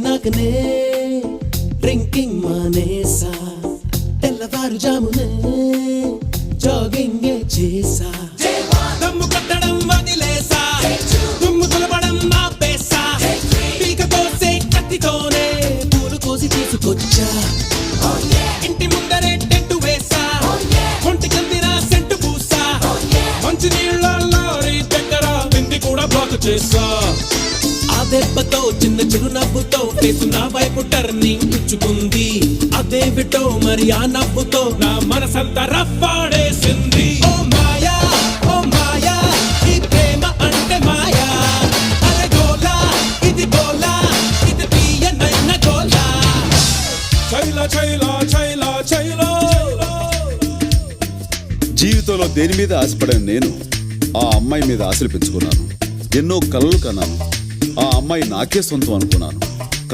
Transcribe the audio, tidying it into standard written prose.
నాకనే drinking మానేసా, తెల్లవారుజామునే jogging చేసా, దమ్ము కొట్టడం వదిలేసా, దుమ్ము తులపడం ఆపేసా, పీక కోసే కత్తితోనే పూలు కోసి తీసుకొచ్చా, ఇంటి ముందరే టెంటు వేసా, ఒంటి కందిన సెంటు పూసా, మంచి నీళ్ళ లారీ దగ్గర తిండి కూడా బ్లాక్ చేసా. ఆ దెబ్బతో చిన్న చిరునవ్వుతో ఫేసు నా వైపు టర్నింగ్ ఇచ్చుకుంది. అదేమిటో మరి ఆ నవ్వుతో నా మనసంతా రఫ్ఫాడేసింది. ఓ మాయా ఓ మాయా, ఈ ప్రేమ అంటే మాయా, అరే గోలా ఇది గోలా, ఇది తీయనైన గోలా. చైలా చైలా చైలా చైలా. జీవితంలో దేని మీద ఆశపడిన నేను ఆ అమ్మాయి మీద ఆశలు పెంచుకున్నాను. ఎన్నో కలలు కన్నాను. ఆ అమ్మాయి నాకే సొంతం అనుకున్నాను.